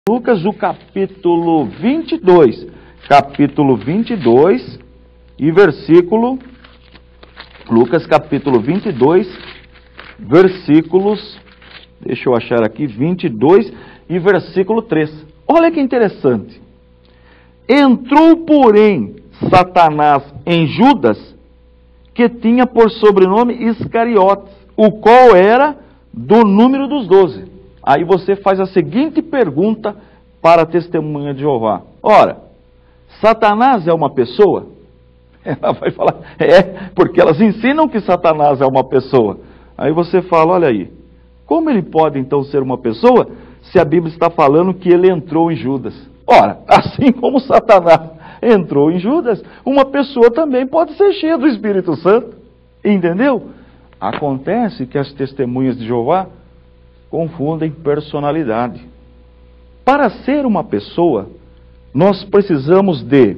Lucas, o capítulo 22. Capítulo 22 e versículo... Lucas, capítulo 22, versículos... Deixa eu achar aqui, 22 e versículo 3. Olha que interessante. Entrou, porém, Satanás em Judas, que tinha por sobrenome Iscariotes, o qual era do número dos 12. Aí você faz a seguinte pergunta para a testemunha de Jeová. Ora, Satanás é uma pessoa? Ela vai falar, porque elas ensinam que Satanás é uma pessoa. Aí você fala, olha aí, como ele pode então ser uma pessoa, se a Bíblia está falando que ele entrou em Judas? Ora, assim como Satanás entrou em Judas, uma pessoa também pode ser cheia do Espírito Santo. Entendeu? Acontece que as testemunhas de Jeová confundem personalidade. Para ser uma pessoa, nós precisamos de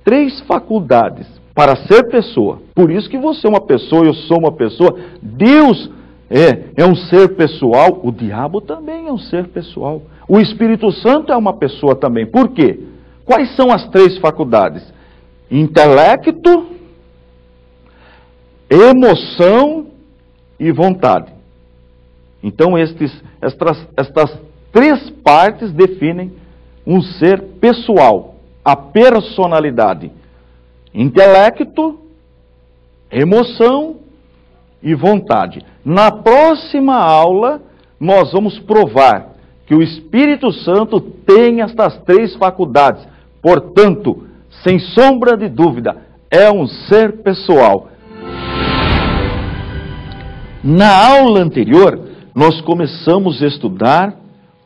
3 faculdades para ser pessoa. Por isso que você é uma pessoa, eu sou uma pessoa. Deus é um ser pessoal, o diabo também é um ser pessoal. O Espírito Santo é uma pessoa também. Por quê? Quais são as 3 faculdades? Intelecto, emoção e vontade. Então estas 3 partes definem um ser pessoal, a personalidade. Intelecto, emoção e vontade. Na próxima aula, nós vamos provar que o Espírito Santo tem estas 3 faculdades. Portanto, sem sombra de dúvida, é um ser pessoal. Na aula anterior, nós começamos a estudar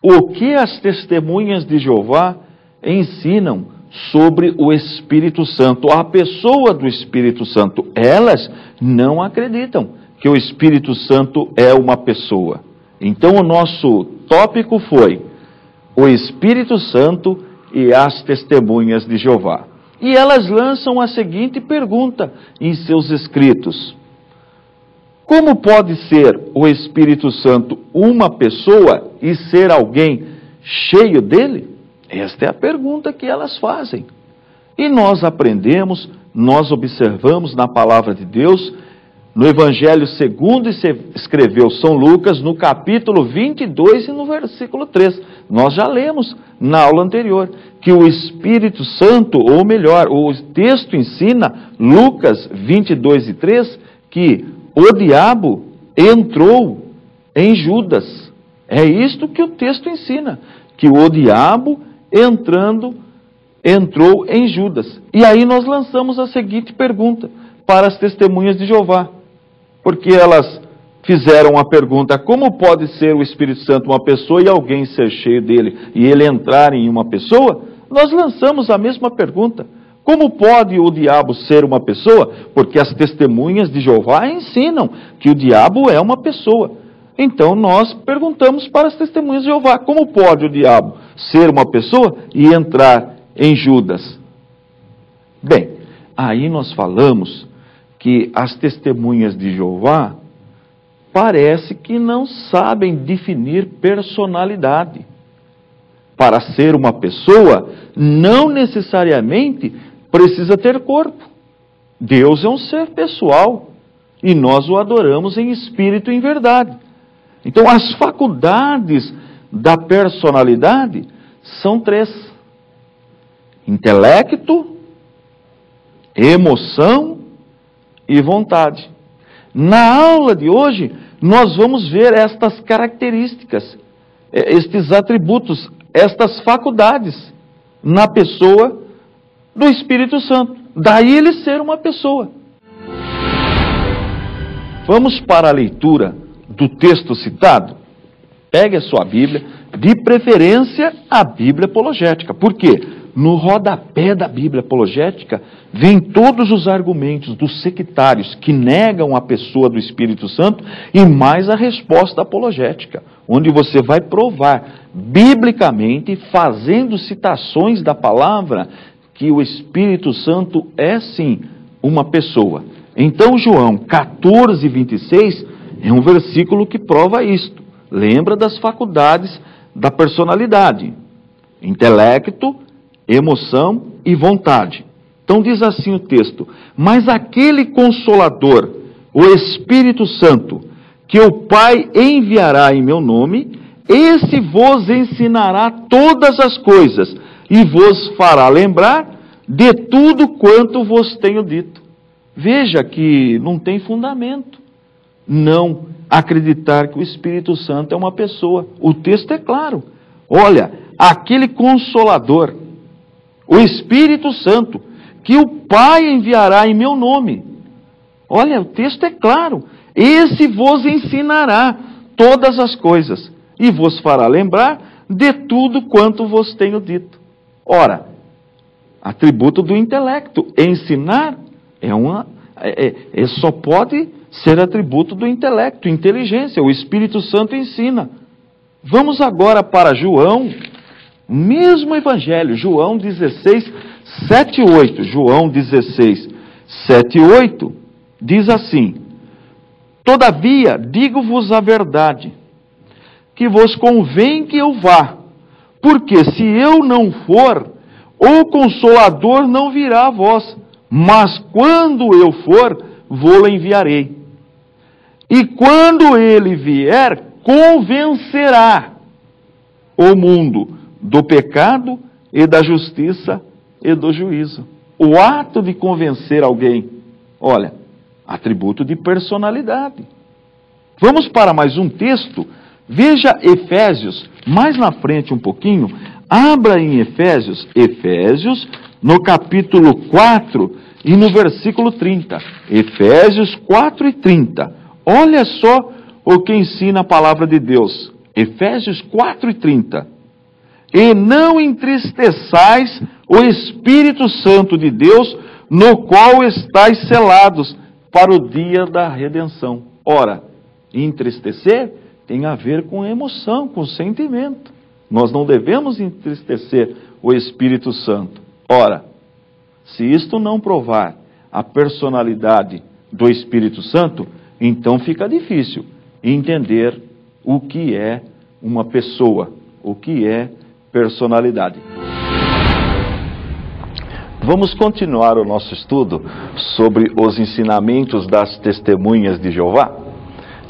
o que as testemunhas de Jeová ensinam sobre o Espírito Santo, a pessoa do Espírito Santo. Elas não acreditam que o Espírito Santo é uma pessoa. Então o nosso tópico foi o Espírito Santo e as testemunhas de Jeová. E elas lançam a seguinte pergunta em seus escritos: como pode ser o Espírito Santo uma pessoa e ser alguém cheio dele? Esta é a pergunta que elas fazem. E nós aprendemos, nós observamos na palavra de Deus, no Evangelho segundo escreveu São Lucas, no capítulo 22 e no versículo 3. Nós já lemos na aula anterior que o Espírito Santo, ou melhor, o texto ensina, Lucas 22 e 3, que o diabo entrou em Judas. É isto que o texto ensina, que o diabo entrou em Judas. E aí nós lançamos a seguinte pergunta para as testemunhas de Jeová. Porque elas fizeram a pergunta, como pode ser o Espírito Santo uma pessoa e alguém ser cheio dele e ele entrar em uma pessoa? Nós lançamos a mesma pergunta. Como pode o diabo ser uma pessoa? Porque as testemunhas de Jeová ensinam que o diabo é uma pessoa. Então nós perguntamos para as testemunhas de Jeová, como pode o diabo ser uma pessoa e entrar em Judas? Bem, aí nós falamos que as testemunhas de Jeová parece que não sabem definir personalidade. Para ser uma pessoa, não necessariamente precisa ter corpo. Deus é um ser pessoal e nós o adoramos em espírito e em verdade. Então as faculdades da personalidade são 3: intelecto, emoção e vontade. Na aula de hoje, nós vamos ver estas características, estes atributos, estas faculdades na pessoa do Espírito Santo. Daí ele ser uma pessoa. Vamos para a leitura do texto citado? Pegue a sua Bíblia, de preferência a Bíblia apologética. Por quê? No rodapé da Bíblia apologética, vem todos os argumentos dos sectários que negam a pessoa do Espírito Santo e mais a resposta apologética, onde você vai provar biblicamente, fazendo citações da palavra, que o Espírito Santo é sim uma pessoa. Então João 14, 26 é um versículo que prova isto. Lembra das faculdades da personalidade. intelecto, emoção e vontade. Então diz assim o texto: mas aquele Consolador, o Espírito Santo, que o Pai enviará em meu nome, esse vos ensinará todas as coisas e vos fará lembrar de tudo quanto vos tenho dito. Veja que não tem fundamento não acreditar que o Espírito Santo é uma pessoa. O texto é claro. Olha, aquele Consolador, o Espírito Santo, que o Pai enviará em meu nome. Olha, o texto é claro. Esse vos ensinará todas as coisas e vos fará lembrar de tudo quanto vos tenho dito. Ora, atributo do intelecto. Ensinar só pode ser atributo do intelecto, inteligência. O Espírito Santo ensina. Vamos agora para João, mesmo evangelho, João 16, 7 e 8. João 16, 7 e 8 diz assim: todavia, digo-vos a verdade, que vos convém que eu vá, porque se eu não for, o Consolador não virá a vós, mas quando eu for, vou-lo enviarei. E quando ele vier, convencerá o mundo do pecado e da justiça e do juízo. O ato de convencer alguém, olha, atributo de personalidade. Vamos para mais um texto. Veja Efésios, mais na frente um pouquinho. Abra em Efésios, no capítulo 4 e no versículo 30. Efésios 4 e 30. Olha só o que ensina a palavra de Deus. Efésios 4 e 30. E não entristeçais o Espírito Santo de Deus, no qual estáis selados para o dia da redenção. Ora, entristecer tem a ver com emoção, com sentimento. Nós não devemos entristecer o Espírito Santo. Ora, se isto não provar a personalidade do Espírito Santo, então fica difícil entender o que é uma pessoa, o que é personalidade. Vamos continuar o nosso estudo sobre os ensinamentos das testemunhas de Jeová.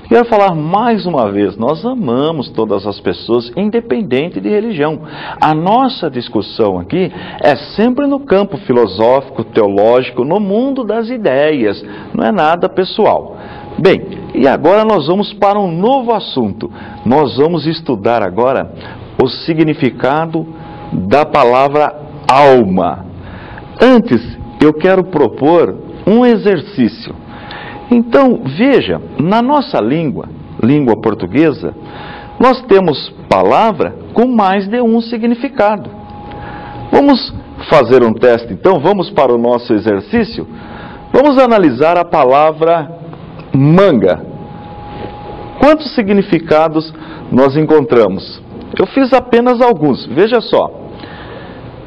Quero falar mais uma vez, nós amamos todas as pessoas, independente de religião. A nossa discussão aqui é sempre no campo filosófico, teológico, no mundo das ideias, não é nada pessoal. Bem, e agora nós vamos para um novo assunto. Nós vamos estudar agora o significado da palavra alma. Antes, eu quero propor um exercício. Então, veja, na nossa língua portuguesa, nós temos palavra com mais de um significado. Vamos fazer um teste, então, vamos para o nosso exercício. Vamos analisar a palavra manga. Quantos significados nós encontramos? Eu fiz apenas alguns, veja só.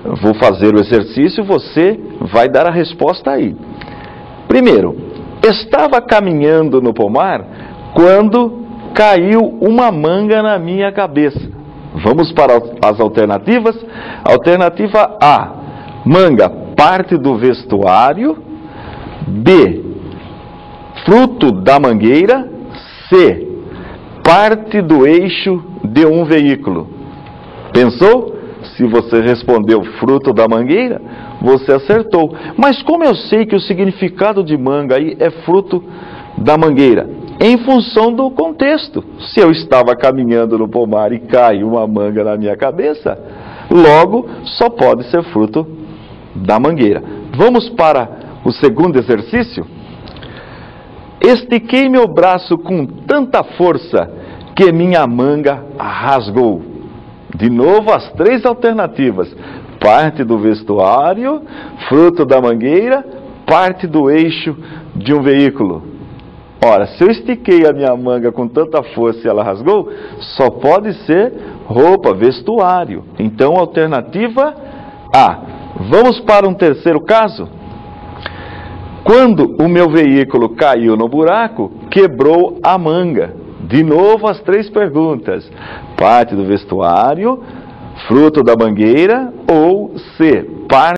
Eu vou fazer o exercício, você vai dar a resposta aí. Primeiro, estava caminhando no pomar quando caiu uma manga na minha cabeça. Vamos para as alternativas. Alternativa A, manga, parte do vestuário. B, fruto da mangueira. C, parte do eixo de um veículo. Pensou? Se você respondeu fruto da mangueira, você acertou. Mas como eu sei que o significado de manga aí é fruto da mangueira? Em função do contexto. Se eu estava caminhando no pomar e caiu uma manga na minha cabeça, logo só pode ser fruto da mangueira. Vamos para o segundo exercício? Estiquei meu braço com tanta força que minha manga rasgou. De novo, as três alternativas: parte do vestuário, fruto da mangueira, parte do eixo de um veículo. Ora, se eu estiquei a minha manga com tanta força e ela rasgou, só pode ser roupa, vestuário. Então, alternativa A. Vamos para um terceiro caso? Quando o meu veículo caiu no buraco, quebrou a manga. De novo, as três perguntas: parte do vestuário, fruto da mangueira, ou C, parte